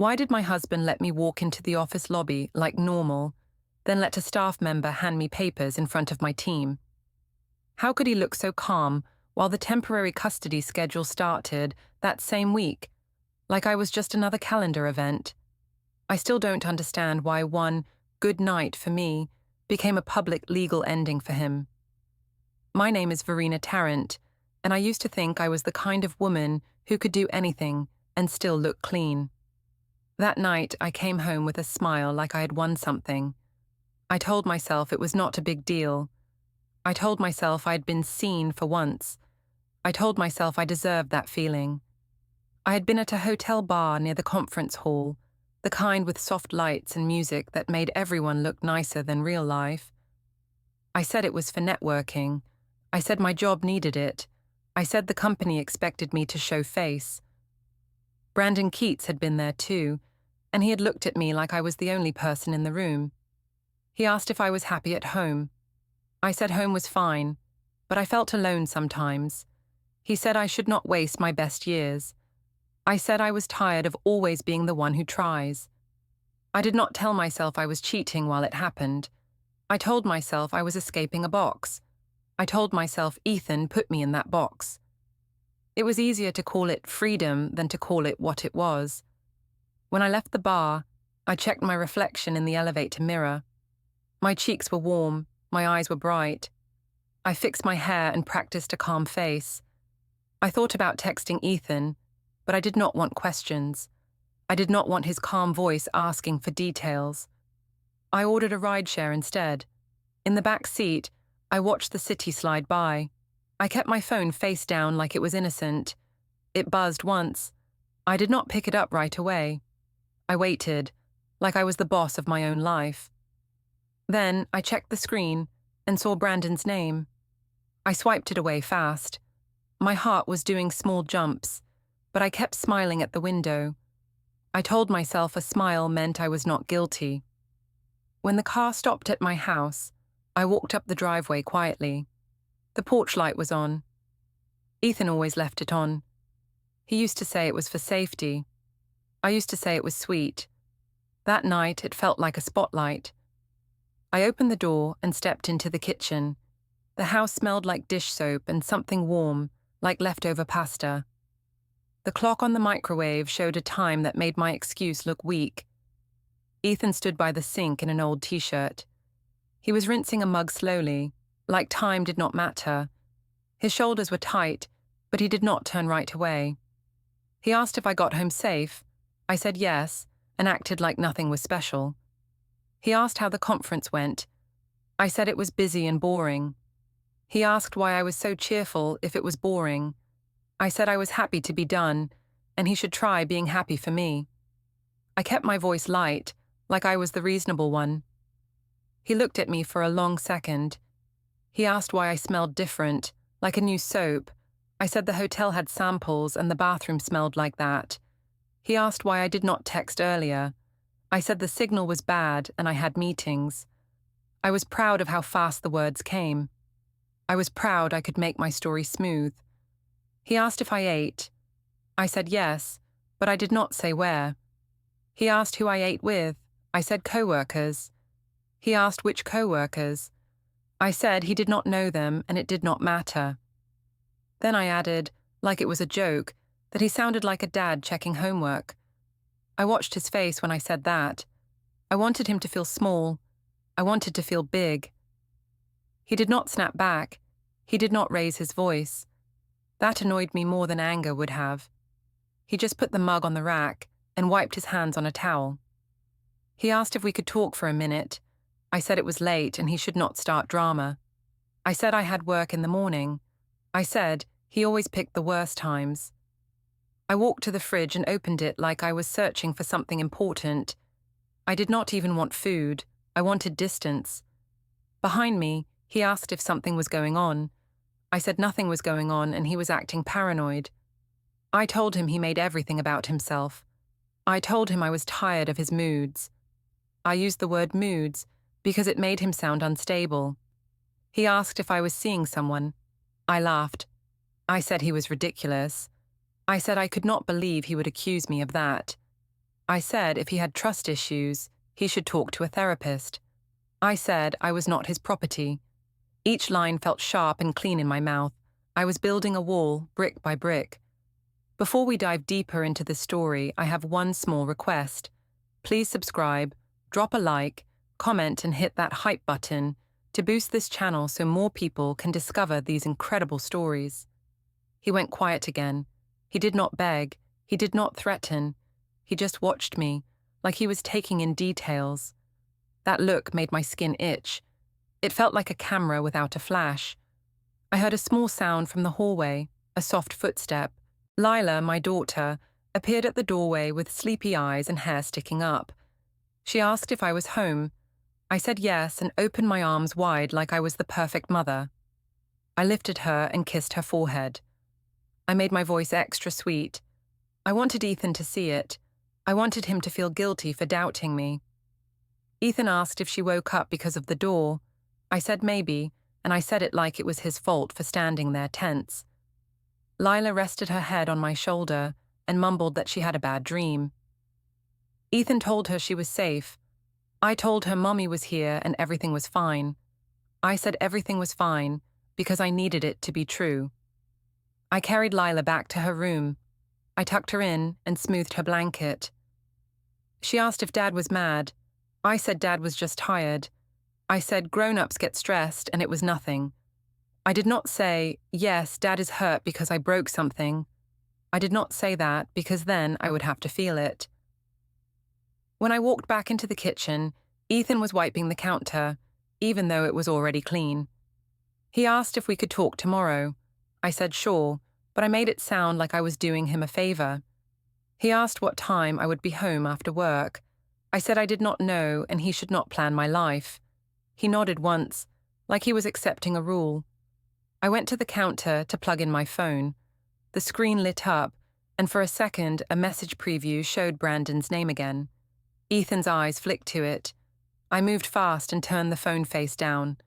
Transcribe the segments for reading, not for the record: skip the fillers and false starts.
Why did my husband let me walk into the office lobby like normal, then let a staff member hand me papers in front of my team? How could he look so calm while the temporary custody schedule started that same week, like I was just another calendar event? I still don't understand why one good night for me became a public legal ending for him. My name is Verena Tarrant, and I used to think I was the kind of woman who could do anything and still look clean. That night, I came home with a smile like I had won something. I told myself it was not a big deal. I told myself I had been seen for once. I told myself I deserved that feeling. I had been at a hotel bar near the conference hall, the kind with soft lights and music that made everyone look nicer than real life. I said it was for networking. I said my job needed it. I said the company expected me to show face. Brandon Keats had been there too, and he had looked at me like I was the only person in the room. He asked if I was happy at home. I said home was fine, but I felt alone sometimes. He said I should not waste my best years. I said I was tired of always being the one who tries. I did not tell myself I was cheating while it happened. I told myself I was escaping a box. I told myself Ethan put me in that box. It was easier to call it freedom than to call it what it was. When I left the bar, I checked my reflection in the elevator mirror. My cheeks were warm, my eyes were bright. I fixed my hair and practiced a calm face. I thought about texting Ethan, but I did not want questions. I did not want his calm voice asking for details. I ordered a rideshare instead. In the back seat, I watched the city slide by. I kept my phone face down like it was innocent. It buzzed once. I did not pick it up right away. I waited, like I was the boss of my own life. Then I checked the screen and saw Brandon's name. I swiped it away fast. My heart was doing small jumps, but I kept smiling at the window. I told myself a smile meant I was not guilty. When the car stopped at my house, I walked up the driveway quietly. The porch light was on. Ethan always left it on. He used to say it was for safety. I used to say it was sweet. That night, it felt like a spotlight. I opened the door and stepped into the kitchen. The house smelled like dish soap and something warm, like leftover pasta. The clock on the microwave showed a time that made my excuse look weak. Ethan stood by the sink in an old t-shirt. He was rinsing a mug slowly, like time did not matter. His shoulders were tight, but he did not turn right away. He asked if I got home safe. I said yes, and acted like nothing was special. He asked how the conference went. I said it was busy and boring. He asked why I was so cheerful if it was boring. I said I was happy to be done, and he should try being happy for me. I kept my voice light, like I was the reasonable one. He looked at me for a long second. He asked why I smelled different, like a new soap. I said the hotel had samples and the bathroom smelled like that. He asked why I did not text earlier. I said the signal was bad and I had meetings. I was proud of how fast the words came. I was proud I could make my story smooth. He asked if I ate. I said yes, but I did not say where. He asked who I ate with. I said co-workers. He asked which co-workers. I said he did not know them and it did not matter. Then I added, like it was a joke, that he sounded like a dad checking homework. I watched his face when I said that. I wanted him to feel small. I wanted to feel big. He did not snap back. He did not raise his voice. That annoyed me more than anger would have. He just put the mug on the rack and wiped his hands on a towel. He asked if we could talk for a minute. I said it was late and he should not start drama. I said I had work in the morning. I said he always picked the worst times. I walked to the fridge and opened it like I was searching for something important. I did not even want food. I wanted distance. Behind me, he asked if something was going on. I said nothing was going on and he was acting paranoid. I told him he made everything about himself. I told him I was tired of his moods. I used the word moods because it made him sound unstable. He asked if I was seeing someone. I laughed. I said he was ridiculous. I said I could not believe he would accuse me of that. I said if he had trust issues, he should talk to a therapist. I said I was not his property. Each line felt sharp and clean in my mouth. I was building a wall, brick by brick. Before we dive deeper into the story, I have one small request. Please subscribe, drop a like, comment and hit that hype button to boost this channel so more people can discover these incredible stories. He went quiet again. He did not beg. He did not threaten. He just watched me, like he was taking in details. That look made my skin itch. It felt like a camera without a flash. I heard a small sound from the hallway, a soft footstep. Lila, my daughter, appeared at the doorway with sleepy eyes and hair sticking up. She asked if I was home. I said yes and opened my arms wide like I was the perfect mother. I lifted her and kissed her forehead. I made my voice extra sweet. I wanted Ethan to see it. I wanted him to feel guilty for doubting me. Ethan asked if she woke up because of the door. I said maybe, and I said it like it was his fault for standing there tense. Lila rested her head on my shoulder and mumbled that she had a bad dream. Ethan told her she was safe. I told her Mommy was here and everything was fine. I said everything was fine because I needed it to be true. I carried Lila back to her room. I tucked her in and smoothed her blanket. She asked if Dad was mad. I said Dad was just tired. I said grown-ups get stressed and it was nothing. I did not say, yes, Dad is hurt because I broke something. I did not say that because then I would have to feel it. When I walked back into the kitchen, Ethan was wiping the counter, even though it was already clean. He asked if we could talk tomorrow. I said sure, but I made it sound like I was doing him a favor. He asked what time I would be home after work. I said I did not know and he should not plan my life. He nodded once, like he was accepting a rule. I went to the counter to plug in my phone. The screen lit up, and for a second a message preview showed Brandon's name again. Ethan's eyes flicked to it. I moved fast and turned the phone face down.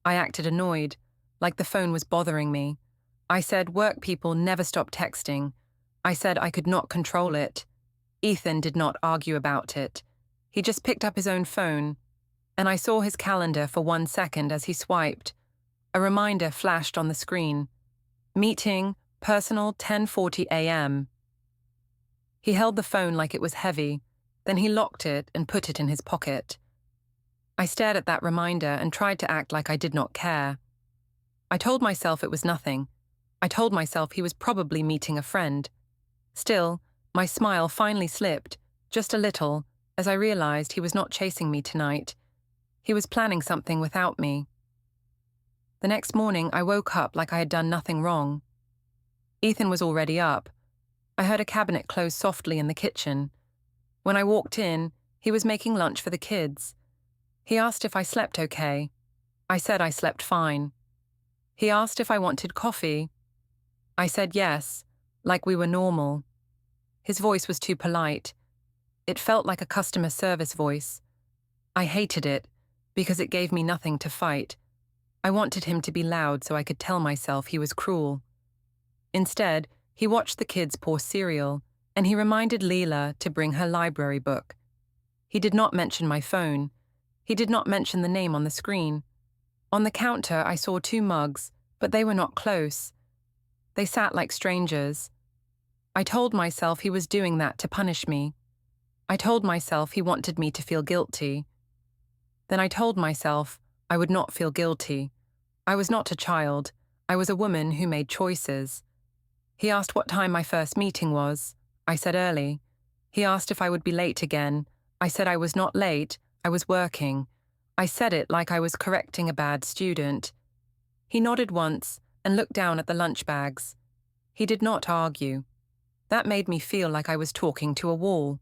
I acted annoyed, like the phone was bothering me. I said work people never stop texting. I said I could not control it. Ethan did not argue about it. He just picked up his own phone, and I saw his calendar for 1 second as he swiped. A reminder flashed on the screen. Meeting, personal, 10:40 a.m. He held the phone like it was heavy, then he locked it and put it in his pocket. I stared at that reminder and tried to act like I did not care. I told myself it was nothing. I told myself he was probably meeting a friend. Still, my smile finally slipped, just a little, as I realized he was not chasing me tonight. He was planning something without me. The next morning, I woke up like I had done nothing wrong. Ethan was already up. I heard a cabinet close softly in the kitchen. When I walked in, he was making lunch for the kids. He asked if I slept okay. I said I slept fine. He asked if I wanted coffee. I said yes, like we were normal. His voice was too polite. It felt like a customer service voice. I hated it because it gave me nothing to fight. I wanted him to be loud so I could tell myself he was cruel. Instead, he watched the kids pour cereal, and he reminded Leela to bring her library book. He did not mention my phone. He did not mention the name on the screen. On the counter, I saw 2 mugs, but they were not close. They sat like strangers. I told myself he was doing that to punish me. I told myself he wanted me to feel guilty. Then I told myself I would not feel guilty. I was not a child. I was a woman who made choices. He asked what time my first meeting was. I said early. He asked if I would be late again. I said I was not late. I was working. I said it like I was correcting a bad student. He nodded once and looked down at the lunch bags. He did not argue. That made me feel like I was talking to a wall.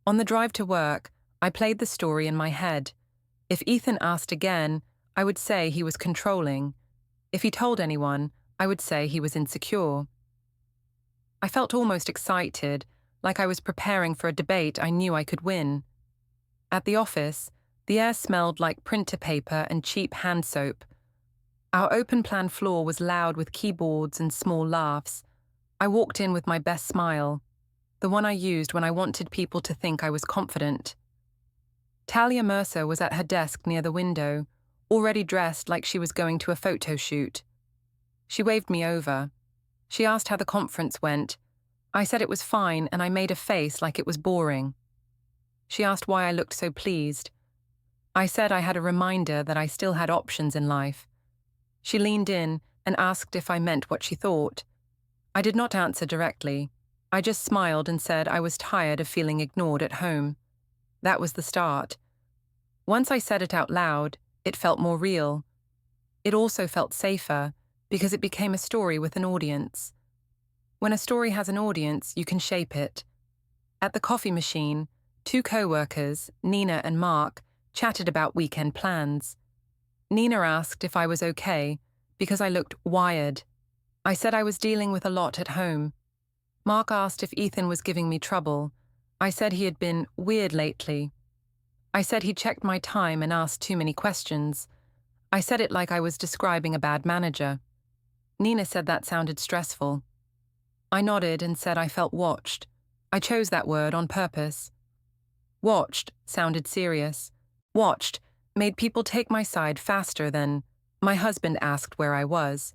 On the drive to work, I played the story in my head. If Ethan asked again, I would say he was controlling. If he told anyone, I would say he was insecure. I felt almost excited, like I was preparing for a debate I knew I could win. At the office, the air smelled like printer paper and cheap hand soap. Our open-plan floor was loud with keyboards and small laughs. I walked in with my best smile. the one I used when I wanted people to think I was confident. Talia Mercer was at her desk near the window, already dressed like she was going to a photo shoot. She waved me over. She asked how the conference went. I said it was fine, and I made a face like it was boring. She asked why I looked so pleased. I said I had a reminder that I still had options in life. She leaned in and asked if I meant what she thought. I did not answer directly. I just smiled and said I was tired of feeling ignored at home. That was the start. Once I said it out loud, it felt more real. It also felt safer, because it became a story with an audience. When a story has an audience, you can shape it. At the coffee machine, 2 co-workers, Nina and Mark, chatted about weekend plans. Nina asked if I was okay, because I looked wired. I said I was dealing with a lot at home. Mark asked if Ethan was giving me trouble. I said he had been weird lately. I said he checked my time and asked too many questions. I said it like I was describing a bad manager. Nina said that sounded stressful. I nodded and said I felt watched. I chose that word on purpose. Watched sounded serious. Watched made people take my side faster than my husband asked where I was.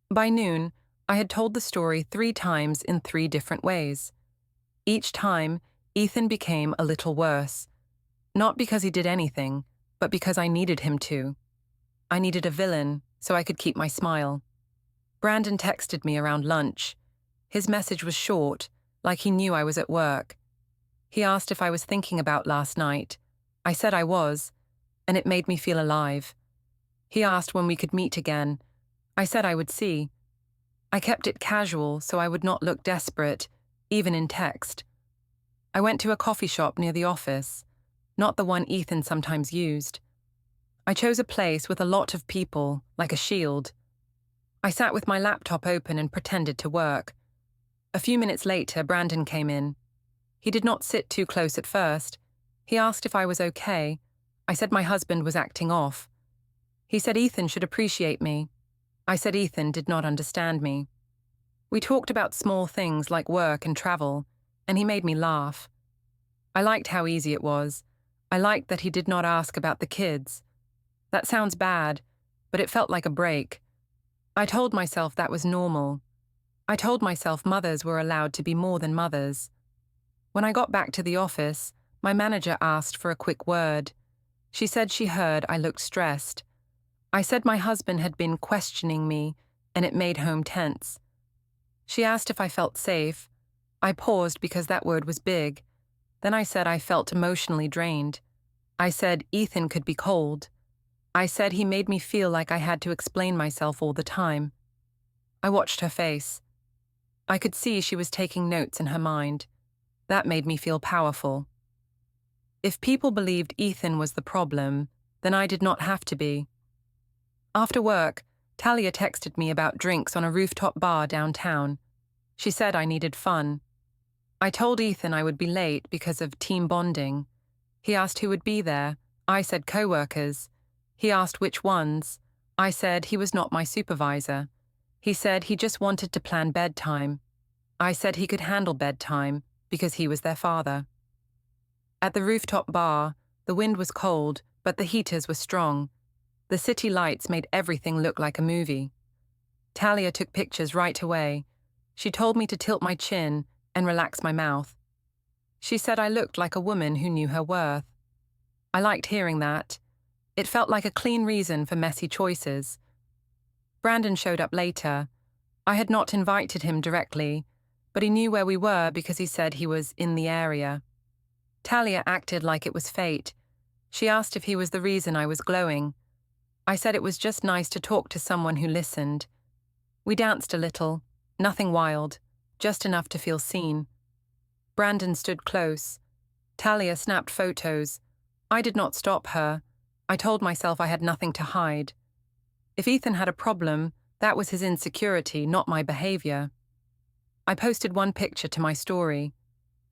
By noon, I had told the story 3 times in 3 different ways. Each time, Ethan became a little worse. Not because he did anything, but because I needed him to. I needed a villain so I could keep my smile. Brandon texted me around lunch. His message was short, like he knew I was at work. He asked if I was thinking about last night. I said I was, and it made me feel alive. He asked when we could meet again. I said I would see. I kept it casual so I would not look desperate, even in text. I went to a coffee shop near the office, not the one Ethan sometimes used. I chose a place with a lot of people, like a shield. I sat with my laptop open and pretended to work. A few minutes later, Brandon came in. He did not sit too close at first. He asked if I was okay. I said my husband was acting off. He said Ethan should appreciate me. I said Ethan did not understand me. We talked about small things like work and travel, and he made me laugh. I liked how easy it was. I liked that he did not ask about the kids. That sounds bad, but it felt like a break. I told myself that was normal. I told myself mothers were allowed to be more than mothers. When I got back to the office, my manager asked for a quick word. She said she heard I looked stressed. I said my husband had been questioning me, and it made home tense. She asked if I felt safe. I paused because that word was big. Then I said I felt emotionally drained. I said Ethan could be cold. I said he made me feel like I had to explain myself all the time. I watched her face. I could see she was taking notes in her mind. That made me feel powerful. If people believed Ethan was the problem, then I did not have to be. After work, Talia texted me about drinks on a rooftop bar downtown. She said I needed fun. I told Ethan I would be late because of team bonding. He asked who would be there. I said co-workers. He asked which ones. I said he was not my supervisor. He said he just wanted to plan bedtime. I said he could handle bedtime because he was their father. At the rooftop bar, the wind was cold, but the heaters were strong. The city lights made everything look like a movie. Talia took pictures right away. She told me to tilt my chin and relax my mouth. She said I looked like a woman who knew her worth. I liked hearing that. It felt like a clean reason for messy choices. Brandon showed up later. I had not invited him directly, but he knew where we were because he said he was in the area. Talia acted like it was fate. She asked if he was the reason I was glowing. I said it was just nice to talk to someone who listened. We danced a little, nothing wild, just enough to feel seen. Brandon stood close. Talia snapped photos. I did not stop her. I told myself I had nothing to hide. If Ethan had a problem, that was his insecurity, not my behavior. I posted one picture to my story.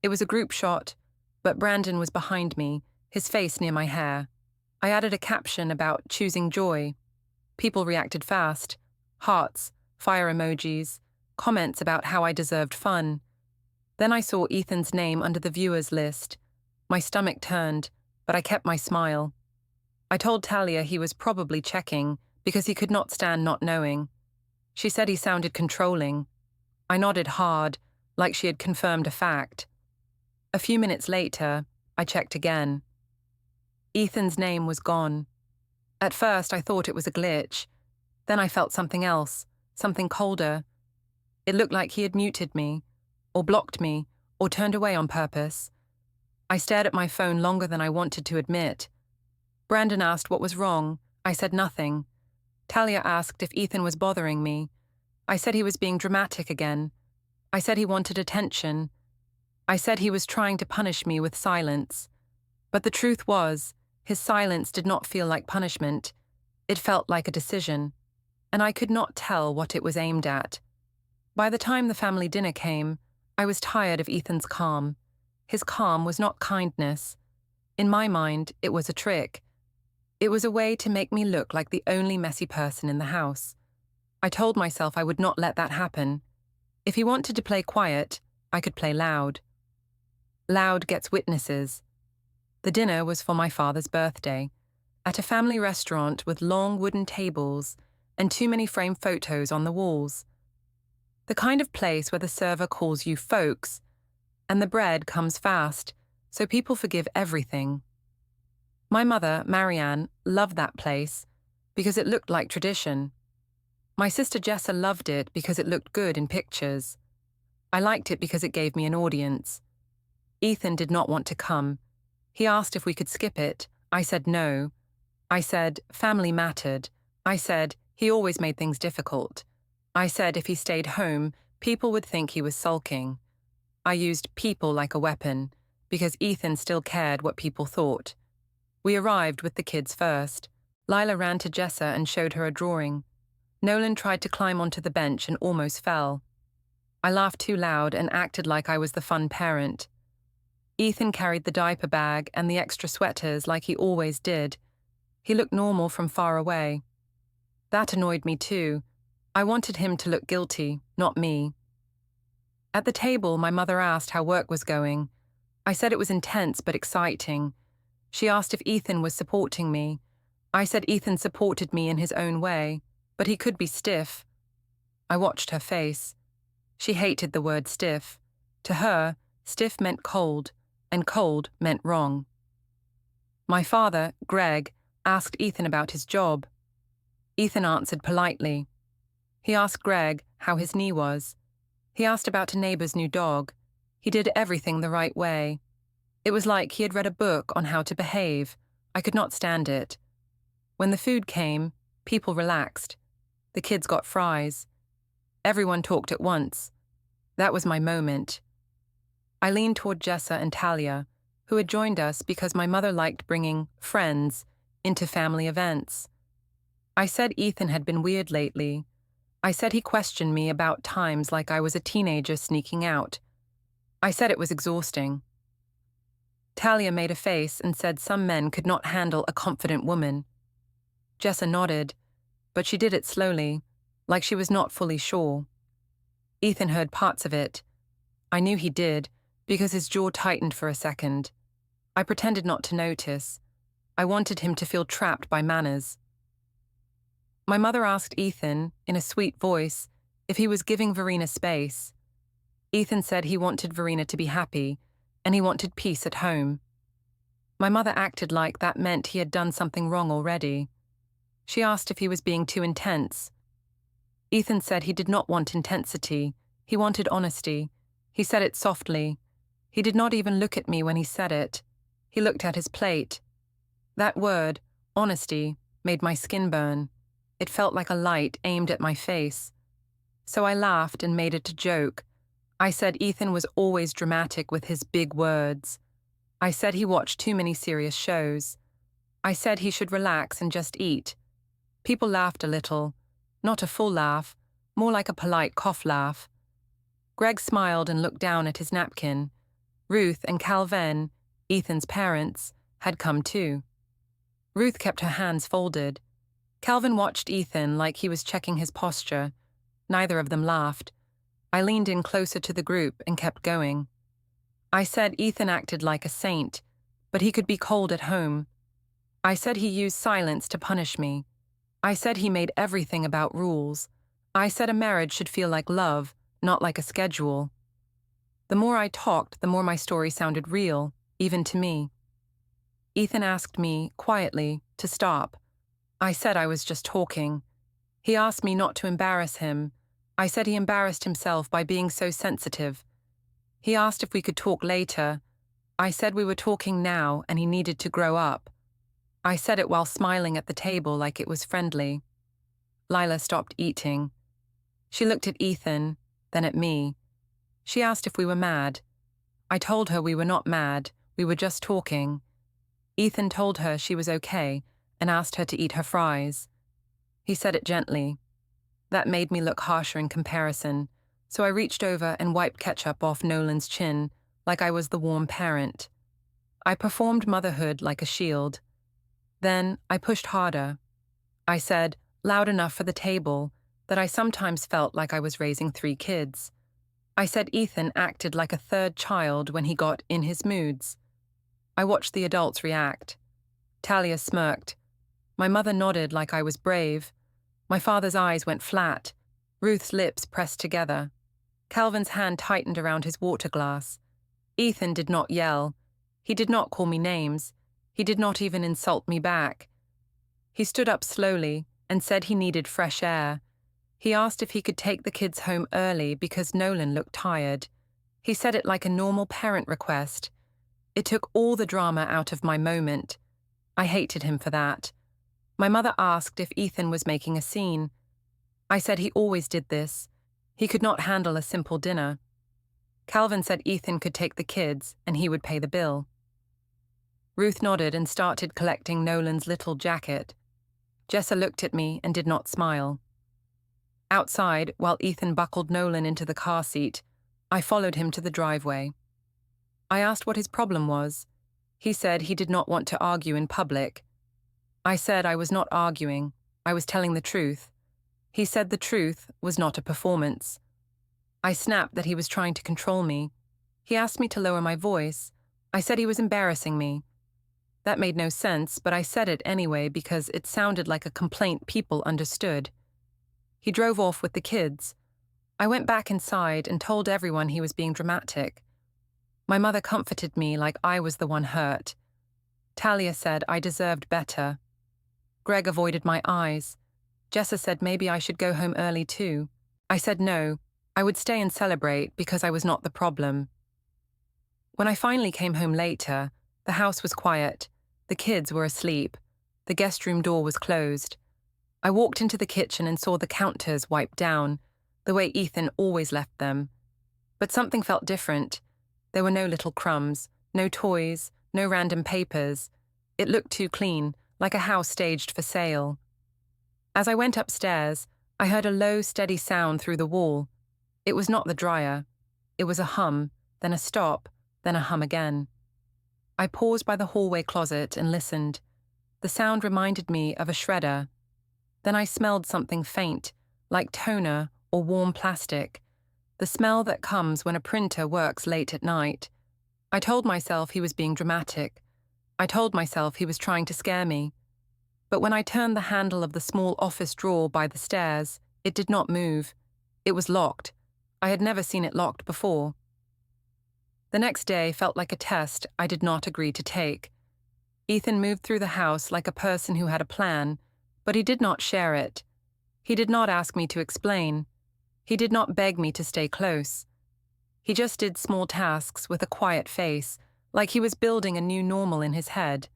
It was a group shot, but Brandon was behind me, his face near my hair. I added a caption about choosing joy. People reacted fast. Hearts, fire emojis, comments about how I deserved fun. Then I saw Ethan's name under the viewers list. My stomach turned, but I kept my smile. I told Talia he was probably checking because he could not stand not knowing. She said he sounded controlling. I nodded hard, like she had confirmed a fact. A few minutes later, I checked again. Ethan's name was gone. At first, I thought it was a glitch. Then I felt something else, something colder. It looked like he had muted me, or blocked me, or turned away on purpose. I stared at my phone longer than I wanted to admit. Brandon asked what was wrong. I said nothing. Talia asked if Ethan was bothering me. I said he was being dramatic again. I said he wanted attention. I said he was trying to punish me with silence. But the truth was, his silence did not feel like punishment. It felt like a decision, and I could not tell what it was aimed at. By the time the family dinner came, I was tired of Ethan's calm. His calm was not kindness. In my mind, it was a trick. It was a way to make me look like the only messy person in the house. I told myself I would not let that happen. If he wanted to play quiet, I could play loud. Loud gets witnesses. The dinner was for my father's birthday, at a family restaurant with long wooden tables and too many framed photos on the walls. The kind of place where the server calls you folks, and the bread comes fast, so people forgive everything. My mother, Marianne, loved that place because it looked like tradition. My sister Jessa loved it because it looked good in pictures. I liked it because it gave me an audience. Ethan did not want to come. He asked if we could skip it. I said no. I said family mattered. I said he always made things difficult. I said if he stayed home, people would think he was sulking. I used people like a weapon, because Ethan still cared what people thought. We arrived with the kids first. Lila ran to Jessa and showed her a drawing. Nolan tried to climb onto the bench and almost fell. I laughed too loud and acted like I was the fun parent. Ethan carried the diaper bag and the extra sweaters like he always did. He looked normal from far away. That annoyed me too. I wanted him to look guilty, not me. At the table, my mother asked how work was going. I said it was intense but exciting. She asked if Ethan was supporting me. I said Ethan supported me in his own way, but he could be stiff. I watched her face. She hated the word stiff. To her, stiff meant cold, and cold meant wrong. My father, Greg, asked Ethan about his job. Ethan answered politely. He asked Greg how his knee was. He asked about a neighbor's new dog. He did everything the right way. It was like he had read a book on how to behave. I could not stand it. When the food came, people relaxed. The kids got fries. Everyone talked at once. That was my moment. I leaned toward Jessa and Talia, who had joined us because my mother liked bringing friends into family events. I said Ethan had been weird lately. I said he questioned me about times like I was a teenager sneaking out. I said it was exhausting. Talia made a face and said some men could not handle a confident woman. Jessa nodded, but she did it slowly, like she was not fully sure. Ethan heard parts of it. I knew he did, because his jaw tightened for a second. I pretended not to notice. I wanted him to feel trapped by manners. My mother asked Ethan, in a sweet voice, if he was giving Verena space. Ethan said he wanted Verena to be happy, and he wanted peace at home. My mother acted like that meant he had done something wrong already. She asked if he was being too intense. Ethan said he did not want intensity. He wanted honesty. He said it softly. He did not even look at me when he said it. He looked at his plate. That word, honesty, made my skin burn. It felt like a light aimed at my face. So I laughed and made it a joke. I said Ethan was always dramatic with his big words. I said he watched too many serious shows. I said he should relax and just eat. People laughed a little. Not a full laugh, more like a polite cough laugh. Greg smiled and looked down at his napkin. Ruth and Calvin, Ethan's parents, had come too. Ruth kept her hands folded. Calvin watched Ethan like he was checking his posture. Neither of them laughed. I leaned in closer to the group and kept going. I said Ethan acted like a saint, but he could be cold at home. I said he used silence to punish me. I said he made everything about rules. I said a marriage should feel like love, not like a schedule. The more I talked, the more my story sounded real, even to me. Ethan asked me, quietly, to stop. I said I was just talking. He asked me not to embarrass him. I said he embarrassed himself by being so sensitive. He asked if we could talk later. I said we were talking now and he needed to grow up. I said it while smiling at the table like it was friendly. Lila stopped eating. She looked at Ethan, then at me. She asked if we were mad. I told her we were not mad, we were just talking. Ethan told her she was okay and asked her to eat her fries. He said it gently. That made me look harsher in comparison, so I reached over and wiped ketchup off Nolan's chin like I was the warm parent. I performed motherhood like a shield. Then I pushed harder. I said, loud enough for the table, that I sometimes felt like I was raising 3 kids. I said Ethan acted like a third child when he got in his moods. I watched the adults react. Talia smirked. My mother nodded like I was brave. My father's eyes went flat. Ruth's lips pressed together. Calvin's hand tightened around his water glass. Ethan did not yell. He did not call me names. He did not even insult me back. He stood up slowly and said he needed fresh air. He asked if he could take the kids home early because Nolan looked tired. He said it like a normal parent request. It took all the drama out of my moment. I hated him for that. My mother asked if Ethan was making a scene. I said he always did this. He could not handle a simple dinner. Calvin said Ethan could take the kids and he would pay the bill. Ruth nodded and started collecting Nolan's little jacket. Jessa looked at me and did not smile. Outside, while Ethan buckled Nolan into the car seat, I followed him to the driveway. I asked what his problem was. He said he did not want to argue in public. I said I was not arguing, I was telling the truth. He said the truth was not a performance. I snapped that he was trying to control me. He asked me to lower my voice. I said he was embarrassing me. That made no sense, but I said it anyway because it sounded like a complaint people understood. He drove off with the kids. I went back inside and told everyone he was being dramatic. My mother comforted me like I was the one hurt. Talia said I deserved better. Greg avoided my eyes. Jessa said maybe I should go home early too. I said no, I would stay and celebrate because I was not the problem. When I finally came home later, the house was quiet. The kids were asleep. The guest room door was closed. I walked into the kitchen and saw the counters wiped down, the way Ethan always left them. But something felt different. There were no little crumbs, no toys, no random papers. It looked too clean, like a house staged for sale. As I went upstairs, I heard a low, steady sound through the wall. It was not the dryer. It was a hum, then a stop, then a hum again. I paused by the hallway closet and listened. The sound reminded me of a shredder. Then I smelled something faint, like toner or warm plastic, the smell that comes when a printer works late at night. I told myself he was being dramatic. I told myself he was trying to scare me. But when I turned the handle of the small office drawer by the stairs, it did not move. It was locked. I had never seen it locked before. The next day felt like a test I did not agree to take. Ethan moved through the house like a person who had a plan, but he did not share it. He did not ask me to explain. He did not beg me to stay close. He just did small tasks with a quiet face, like he was building a new normal in his head.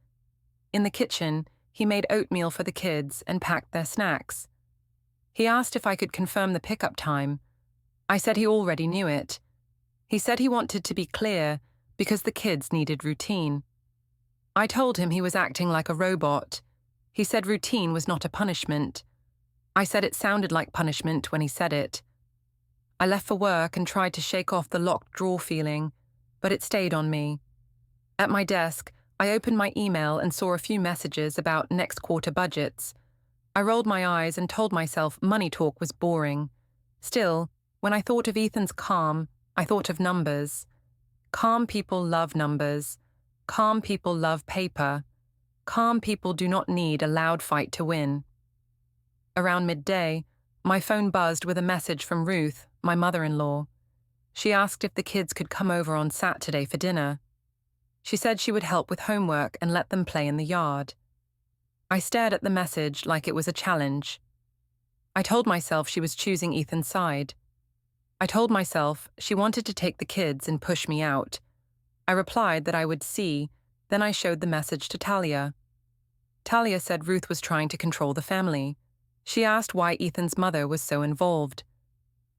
In the kitchen, he made oatmeal for the kids and packed their snacks. He asked if I could confirm the pickup time. I said he already knew it. He said he wanted to be clear because the kids needed routine. I told him he was acting like a robot. He said routine was not a punishment. I said it sounded like punishment when he said it. I left for work and tried to shake off the locked drawer feeling, but it stayed on me. At my desk, I opened my email and saw a few messages about next quarter budgets. I rolled my eyes and told myself money talk was boring. Still, When I thought of Ethan's calm, I thought of numbers. Calm people love numbers. Calm people love paper. Calm people do not need a loud fight to win. Around midday, my phone buzzed with a message from Ruth, my mother-in-law. She asked if the kids could come over on Saturday for dinner. She said she would help with homework and let them play in the yard. I stared at the message like it was a challenge. I told myself she was choosing Ethan's side. I told myself she wanted to take the kids and push me out. I replied that I would see, then I showed the message to Talia. Talia said Ruth was trying to control the family. She asked why Ethan's mother was so involved.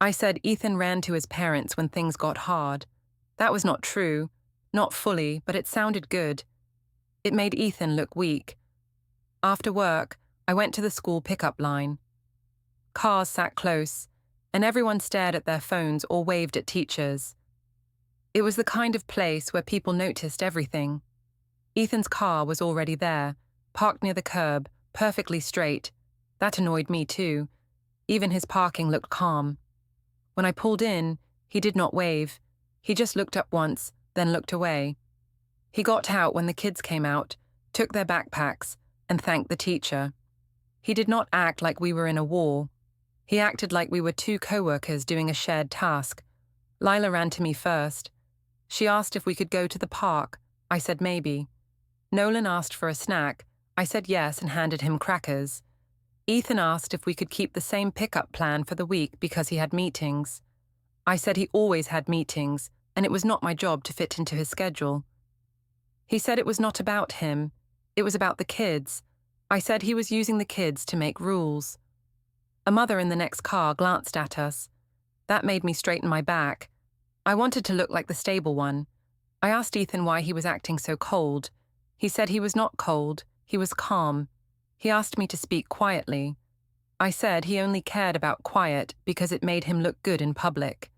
I said Ethan ran to his parents when things got hard. That was not true, not fully, but it sounded good. It made Ethan look weak. After work, I went to the school pickup line. Cars sat close, and everyone stared at their phones or waved at teachers. It was the kind of place where people noticed everything. Ethan's car was already there, parked near the curb, perfectly straight. That annoyed me too. Even his parking looked calm. When I pulled in, he did not wave. He just looked up once, then looked away. He got out when the kids came out, took their backpacks, and thanked the teacher. He did not act like we were in a war. He acted like we were two co-workers doing a shared task. Lila ran to me first. She asked if we could go to the park. I said maybe. Nolan asked for a snack. I said yes and handed him crackers. Ethan asked if we could keep the same pickup plan for the week because he had meetings. I said he always had meetings, and it was not my job to fit into his schedule. He said it was not about him. It was about the kids. I said he was using the kids to make rules. A mother in the next car glanced at us. That made me straighten my back. I wanted to look like the stable one. I asked Ethan why he was acting so cold. He said he was not cold, he was calm. He asked me to speak quietly. I said he only cared about quiet because it made him look good in public.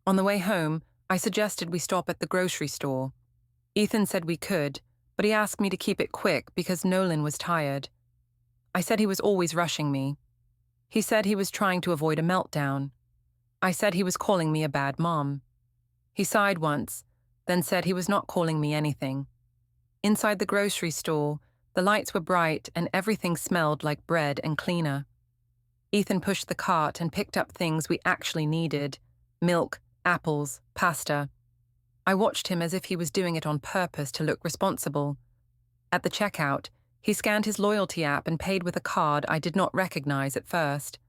On the way home, I suggested we stop at the grocery store. Ethan said we could, but he asked me to keep it quick because Nolan was tired. I said he was always rushing me. He said he was trying to avoid a meltdown. I said he was calling me a bad mom. He sighed once, then said he was not calling me anything. Inside the grocery store, the lights were bright and everything smelled like bread and cleaner. Ethan pushed the cart and picked up things we actually needed: milk, apples, pasta. I watched him as if he was doing it on purpose to look responsible. At the checkout, he scanned his loyalty app and paid with a card I did not recognize at first.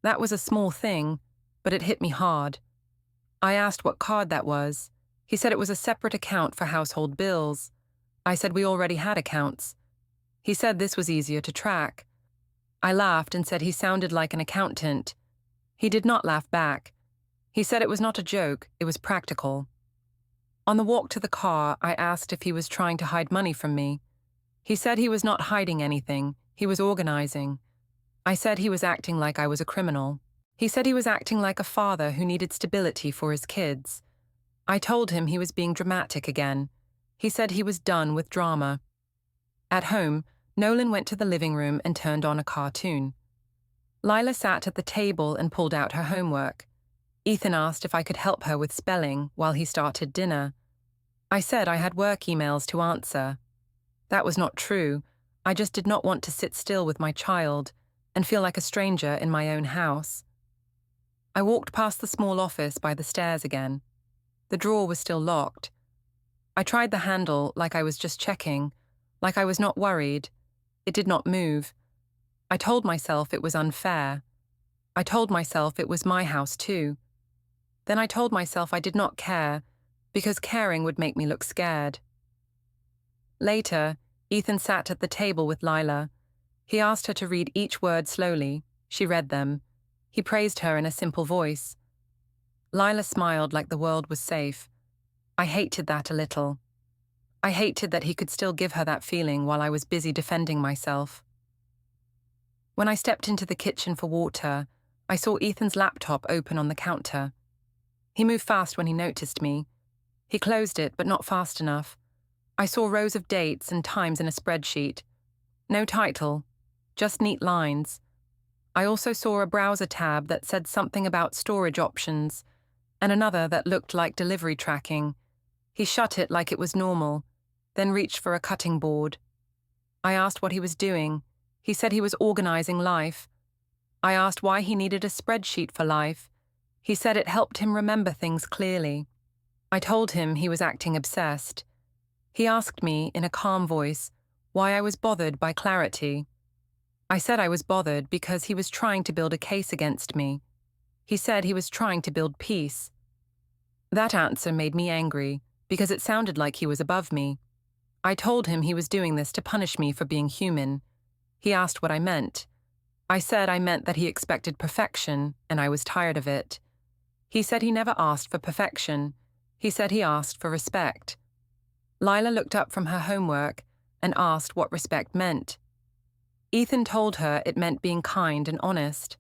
That was a small thing, but it hit me hard. I asked what card that was. He said it was a separate account for household bills. I said we already had accounts. He said this was easier to track. I laughed and said he sounded like an accountant. He did not laugh back. He said it was not a joke, it was practical. On the walk to the car, I asked if he was trying to hide money from me. He said he was not hiding anything, he was organizing. I said he was acting like I was a criminal. He said he was acting like a father who needed stability for his kids. I told him he was being dramatic again. He said he was done with drama. At home, Nolan went to the living room and turned on a cartoon. Lila sat at the table and pulled out her homework. Ethan asked if I could help her with spelling while he started dinner. I said I had work emails to answer. That was not true. I just did not want to sit still with my child and feel like a stranger in my own house. I walked past the small office by the stairs again. The drawer was still locked. I tried the handle like I was just checking, like I was not worried. It did not move. I told myself it was unfair. I told myself it was my house too. Then I told myself I did not care, because caring would make me look scared. Later, Ethan sat at the table with Lila. He asked her to read each word slowly. She read them. He praised her in a simple voice. Lila smiled like the world was safe. I hated that a little. I hated that he could still give her that feeling while I was busy defending myself. When I stepped into the kitchen for water, I saw Ethan's laptop open on the counter. He moved fast when he noticed me. He closed it, but not fast enough. I saw rows of dates and times in a spreadsheet. No title, just neat lines. I also saw a browser tab that said something about storage options, and another that looked like delivery tracking. He shut it like it was normal, then reached for a cutting board. I asked what he was doing. He said he was organizing life. I asked why he needed a spreadsheet for life. He said it helped him remember things clearly. I told him he was acting obsessed. He asked me, in a calm voice, why I was bothered by clarity. I said I was bothered because he was trying to build a case against me. He said he was trying to build peace. That answer made me angry, because it sounded like he was above me. I told him he was doing this to punish me for being human. He asked what I meant. I said I meant that he expected perfection, and I was tired of it. He said he never asked for perfection. He said he asked for respect. Lila looked up from her homework and asked what respect meant. Ethan told her it meant being kind and honest.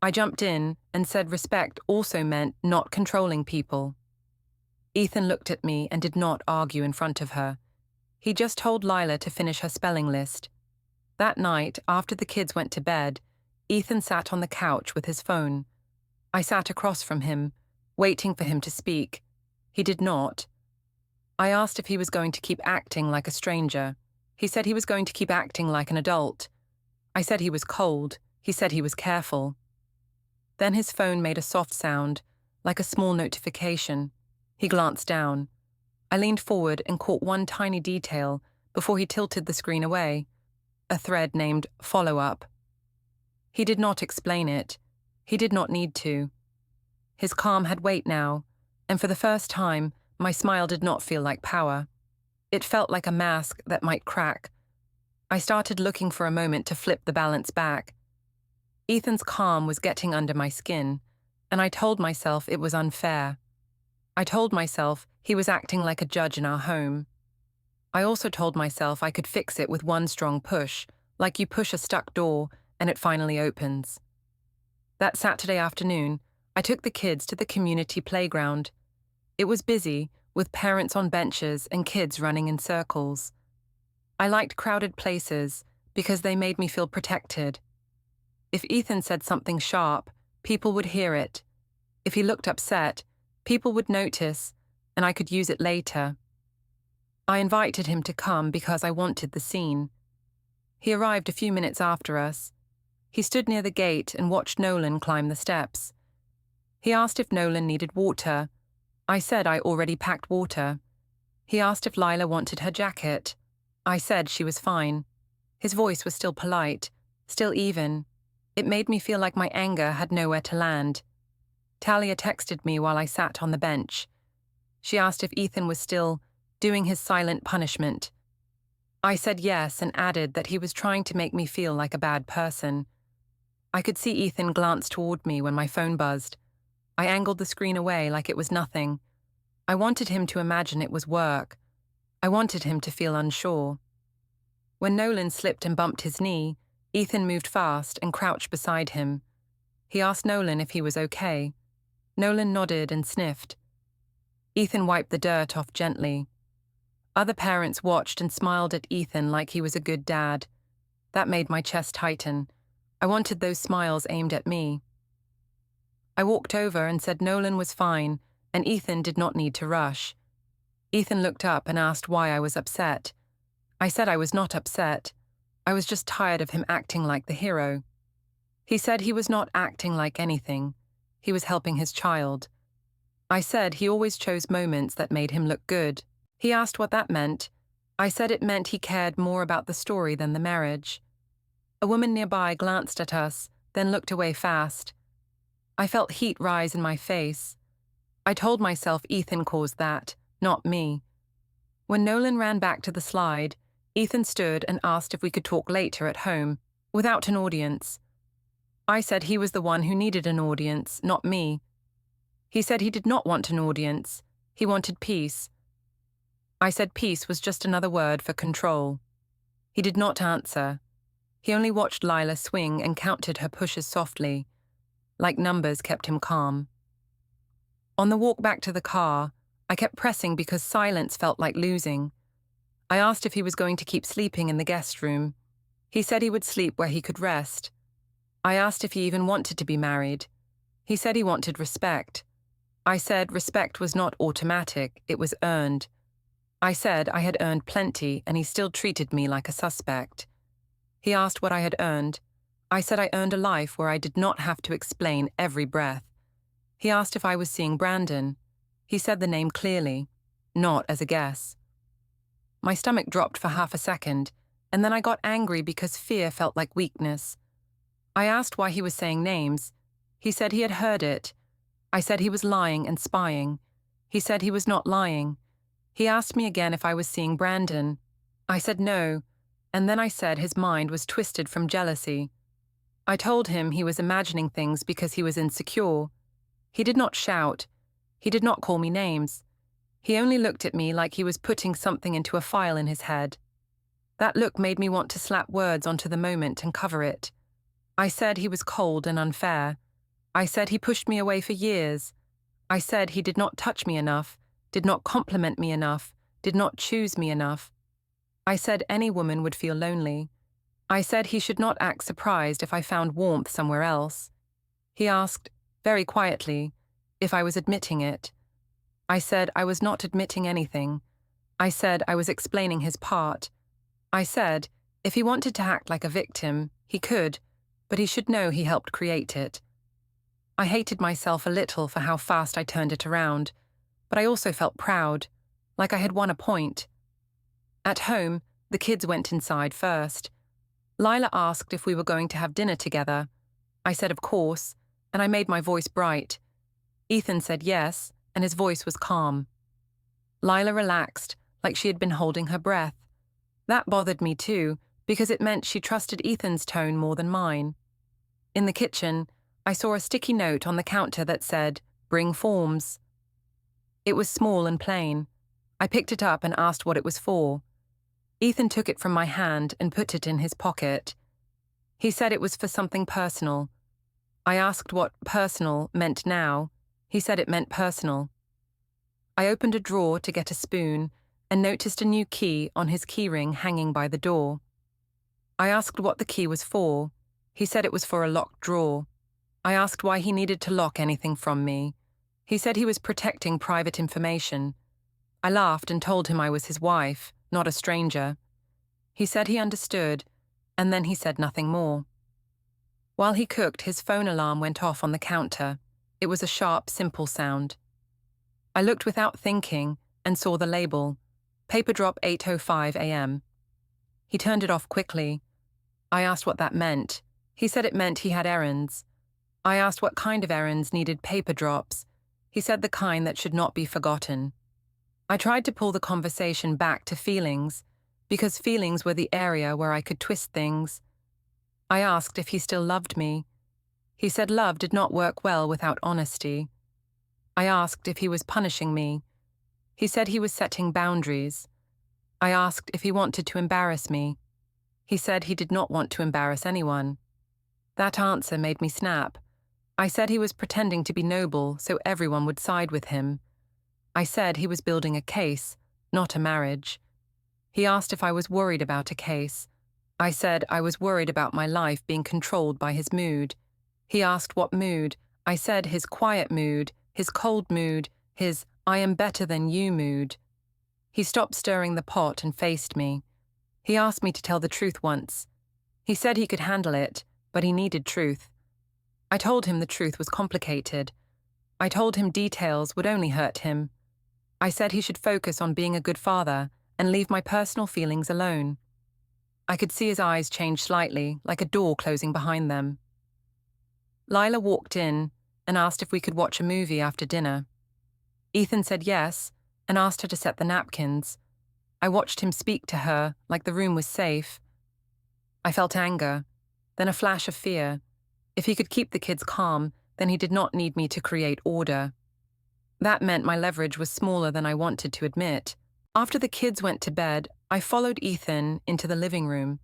I jumped in and said respect also meant not controlling people. Ethan looked at me and did not argue in front of her. He just told Lila to finish her spelling list. That night, after the kids went to bed, Ethan sat on the couch with his phone. I sat across from him, waiting for him to speak. He did not. I asked if he was going to keep acting like a stranger. He said he was going to keep acting like an adult. I said he was cold. He said he was careful. Then his phone made a soft sound, like a small notification. He glanced down. I leaned forward and caught one tiny detail before he tilted the screen away. A thread named Follow Up. He did not explain it. He did not need to. His calm had weight now, and for the first time, my smile did not feel like power. It felt like a mask that might crack. I started looking for a moment to flip the balance back. Ethan's calm was getting under my skin, and I told myself it was unfair. I told myself he was acting like a judge in our home. I also told myself I could fix it with one strong push, like you push a stuck door and it finally opens. That Saturday afternoon, I took the kids to the community playground. It was busy, with parents on benches and kids running in circles. I liked crowded places because they made me feel protected. If Ethan said something sharp, people would hear it. If he looked upset, people would notice, and I could use it later. I invited him to come because I wanted the scene. He arrived a few minutes after us. He stood near the gate and watched Nolan climb the steps. He asked if Nolan needed water. I said I already packed water. He asked if Lila wanted her jacket. I said she was fine. His voice was still polite, still even. It made me feel like my anger had nowhere to land. Talia texted me while I sat on the bench. She asked if Ethan was still doing his silent punishment. I said yes and added that he was trying to make me feel like a bad person. I could see Ethan glance toward me when my phone buzzed. I angled the screen away like it was nothing. I wanted him to imagine it was work. I wanted him to feel unsure. When Nolan slipped and bumped his knee, Ethan moved fast and crouched beside him. He asked Nolan if he was okay. Nolan nodded and sniffed. Ethan wiped the dirt off gently. Other parents watched and smiled at Ethan like he was a good dad. That made my chest tighten. I wanted those smiles aimed at me. I walked over and said Nolan was fine and Ethan did not need to rush. Ethan looked up and asked why I was upset. I said I was not upset. I was just tired of him acting like the hero. He said he was not acting like anything. He was helping his child. I said he always chose moments that made him look good. He asked what that meant. I said it meant he cared more about the story than the marriage. A woman nearby glanced at us, then looked away fast. I felt heat rise in my face. I told myself Ethan caused that, not me. When Nolan ran back to the slide, Ethan stood and asked if we could talk later at home, without an audience. I said he was the one who needed an audience, not me. He said he did not want an audience. He wanted peace. I said peace was just another word for control. He did not answer. He only watched Lila swing and counted her pushes softly. Like numbers kept him calm. On the walk back to the car, I kept pressing because silence felt like losing. I asked if he was going to keep sleeping in the guest room. He said he would sleep where he could rest. I asked if he even wanted to be married. He said he wanted respect. I said respect was not automatic, it was earned. I said I had earned plenty and he still treated me like a suspect. He asked what I had earned. I said I earned a life where I did not have to explain every breath. He asked if I was seeing Brandon. He said the name clearly, not as a guess. My stomach dropped for half a second, and then I got angry because fear felt like weakness. I asked why he was saying names. He said he had heard it. I said he was lying and spying. He said he was not lying. He asked me again if I was seeing Brandon. I said no, and then I said his mind was twisted from jealousy. I told him he was imagining things because he was insecure. He did not shout. He did not call me names. He only looked at me like he was putting something into a file in his head. That look made me want to slap words onto the moment and cover it. I said he was cold and unfair. I said he pushed me away for years. I said he did not touch me enough, did not compliment me enough, did not choose me enough. I said any woman would feel lonely. I said he should not act surprised if I found warmth somewhere else. He asked, very quietly, if I was admitting it. I said I was not admitting anything. I said I was explaining his part. I said if he wanted to act like a victim, he could, but he should know he helped create it. I hated myself a little for how fast I turned it around, but I also felt proud, like I had won a point. At home, the kids went inside first. Lila asked if we were going to have dinner together. I said of course, and I made my voice bright. Ethan said yes, and his voice was calm. Lila relaxed, like she had been holding her breath. That bothered me too, because it meant she trusted Ethan's tone more than mine. In the kitchen, I saw a sticky note on the counter that said, "Bring forms." It was small and plain. I picked it up and asked what it was for. Ethan took it from my hand and put it in his pocket. He said it was for something personal. I asked what personal meant now. He said it meant personal. I opened a drawer to get a spoon and noticed a new key on his keyring hanging by the door. I asked what the key was for. He said it was for a locked drawer. I asked why he needed to lock anything from me. He said he was protecting private information. I laughed and told him I was his wife, not a stranger. He said he understood, and then he said nothing more. While he cooked, his phone alarm went off on the counter. It was a sharp, simple sound. I looked without thinking and saw the label, paper drop 8:05 a.m. He turned it off quickly. I asked what that meant. He said it meant he had errands. I asked what kind of errands needed paper drops. He said the kind that should not be forgotten. I tried to pull the conversation back to feelings, because feelings were the area where I could twist things. I asked if he still loved me. He said love did not work well without honesty. I asked if he was punishing me. He said he was setting boundaries. I asked if he wanted to embarrass me. He said he did not want to embarrass anyone. That answer made me snap. I said he was pretending to be noble so everyone would side with him. I said he was building a case, not a marriage. He asked if I was worried about a case. I said I was worried about my life being controlled by his mood. He asked what mood. I said his quiet mood, his cold mood, his I am better than you mood. He stopped stirring the pot and faced me. He asked me to tell the truth once. He said he could handle it, but he needed truth. I told him the truth was complicated. I told him details would only hurt him. I said he should focus on being a good father and leave my personal feelings alone. I could see his eyes change slightly, like a door closing behind them. Lila walked in and asked if we could watch a movie after dinner. Ethan said yes and asked her to set the napkins. I watched him speak to her like the room was safe. I felt anger, then a flash of fear. If he could keep the kids calm, then he did not need me to create order. That meant my leverage was smaller than I wanted to admit. After the kids went to bed, I followed Ethan into the living room.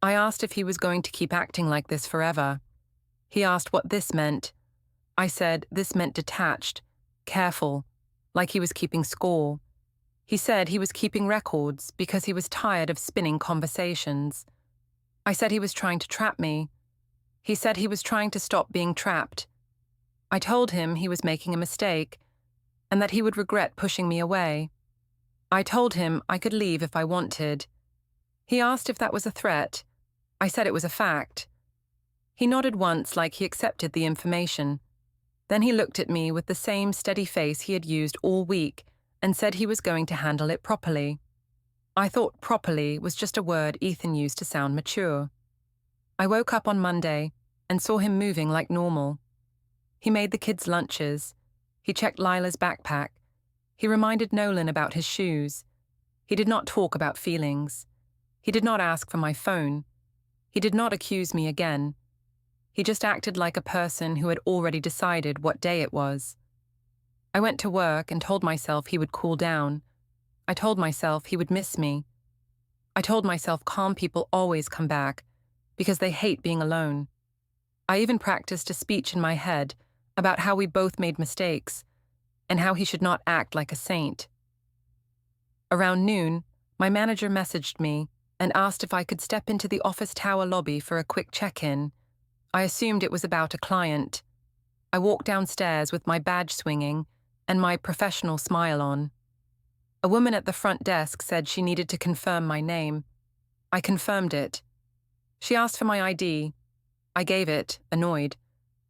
I asked if he was going to keep acting like this forever. He asked what this meant. I said this meant detached, careful, like he was keeping score. He said he was keeping records because he was tired of spinning conversations. I said he was trying to trap me. He said he was trying to stop being trapped. I told him he was making a mistake and that he would regret pushing me away. I told him I could leave if I wanted. He asked if that was a threat. I said it was a fact. He nodded once like he accepted the information. Then he looked at me with the same steady face he had used all week and said he was going to handle it properly. I thought properly was just a word Ethan used to sound mature. I woke up on Monday and saw him moving like normal. He made the kids' lunches. He checked Lila's backpack. He reminded Nolan about his shoes. He did not talk about feelings. He did not ask for my phone. He did not accuse me again. He just acted like a person who had already decided what day it was. I went to work and told myself he would cool down. I told myself he would miss me. I told myself calm people always come back because they hate being alone. I even practiced a speech in my head about how we both made mistakes and how he should not act like a saint. Around noon, my manager messaged me and asked if I could step into the office tower lobby for a quick check-in. I assumed it was about a client. I walked downstairs with my badge swinging and my professional smile on. A woman at the front desk said she needed to confirm my name. I confirmed it. She asked for my ID. I gave it, annoyed.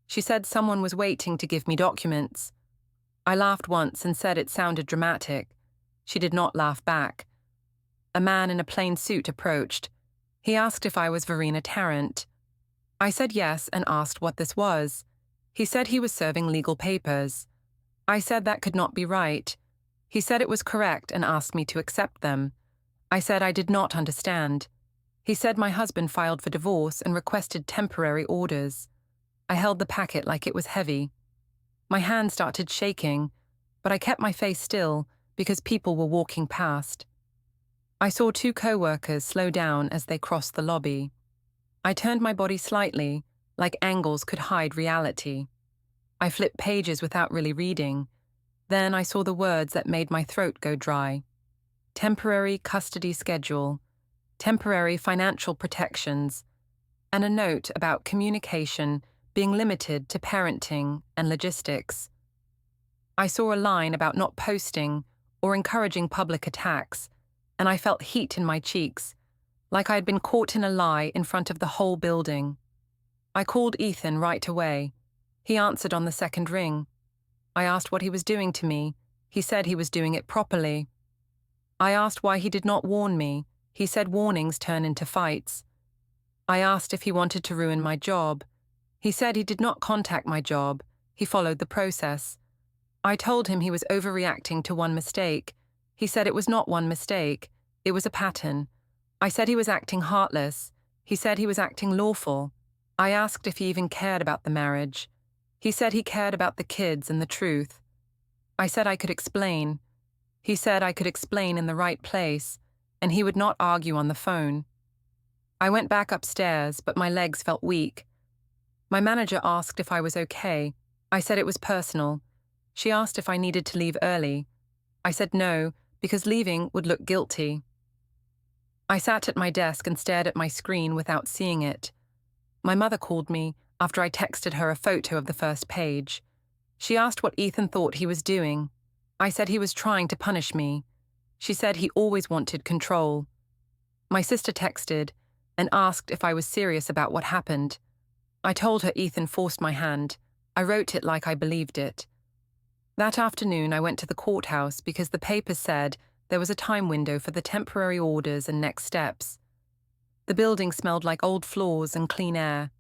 She said someone was waiting to give me documents. I laughed once and said it sounded dramatic. She did not laugh back. A man in a plain suit approached. He asked if I was Verena Tarrant. I said yes and asked what this was. He said he was serving legal papers. I said that could not be right. He said it was correct and asked me to accept them. I said I did not understand. He said my husband filed for divorce and requested temporary orders. I held the packet like it was heavy. My hand started shaking, but I kept my face still because people were walking past. I saw two co-workers slow down as they crossed the lobby. I turned my body slightly, like angles could hide reality. I flipped pages without really reading. Then I saw the words that made my throat go dry. Temporary custody schedule, temporary financial protections, and a note about communication being limited to parenting and logistics. I saw a line about not posting or encouraging public attacks, and I felt heat in my cheeks, like I had been caught in a lie in front of the whole building. I called Ethan right away. He answered on the second ring. I asked what he was doing to me. He said he was doing it properly. I asked why he did not warn me. He said warnings turn into fights. I asked if he wanted to ruin my job. He said he did not contact my job. He followed the process. I told him he was overreacting to one mistake. He said it was not one mistake. It was a pattern. I said he was acting heartless. He said he was acting lawful. I asked if he even cared about the marriage. He said he cared about the kids and the truth. I said I could explain. He said I could explain in the right place, and he would not argue on the phone. I went back upstairs, but my legs felt weak. My manager asked if I was okay. I said it was personal. She asked if I needed to leave early. I said no, because leaving would look guilty. I sat at my desk and stared at my screen without seeing it. My mother called me after I texted her a photo of the first page. She asked what Ethan thought he was doing. I said he was trying to punish me. She said he always wanted control. My sister texted and asked if I was serious about what happened. I told her Ethan forced my hand. I wrote it like I believed it. That afternoon I went to the courthouse because the papers said there was a time window for the temporary orders and next steps. The building smelled like old floors and clean air.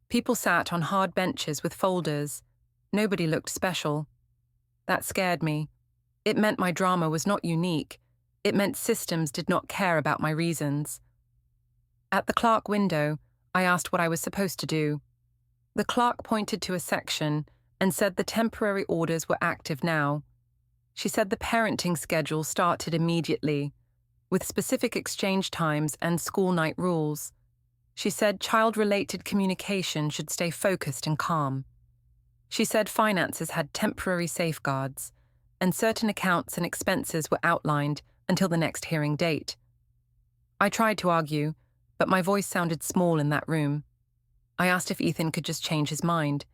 People sat on hard benches with folders. Nobody looked special. That scared me. It meant my drama was not unique. It meant systems did not care about my reasons. At the clerk window, I asked what I was supposed to do. The clerk pointed to a section and said the temporary orders were active now. She said the parenting schedule started immediately, with specific exchange times and school night rules. She said child-related communication should stay focused and calm. She said finances had temporary safeguards, and certain accounts and expenses were outlined until the next hearing date. I tried to argue, but my voice sounded small in that room. I asked if Ethan could just change his mind.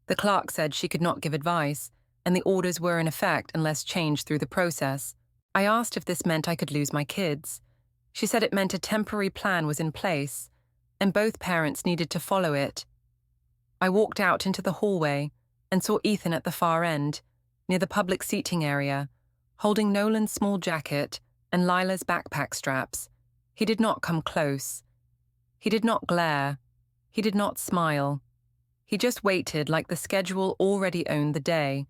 The clerk said she could not give advice, and the orders were in effect unless changed through the process. I asked if this meant I could lose my kids. She said it meant a temporary plan was in place, and both parents needed to follow it. I walked out into the hallway and saw Ethan at the far end, near the public seating area, holding Nolan's small jacket and Lila's backpack straps. He did not come close. He did not glare. He did not smile. He just waited like the schedule already owned the day,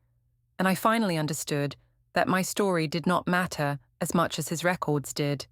and I finally understood that my story did not matter as much as his records did.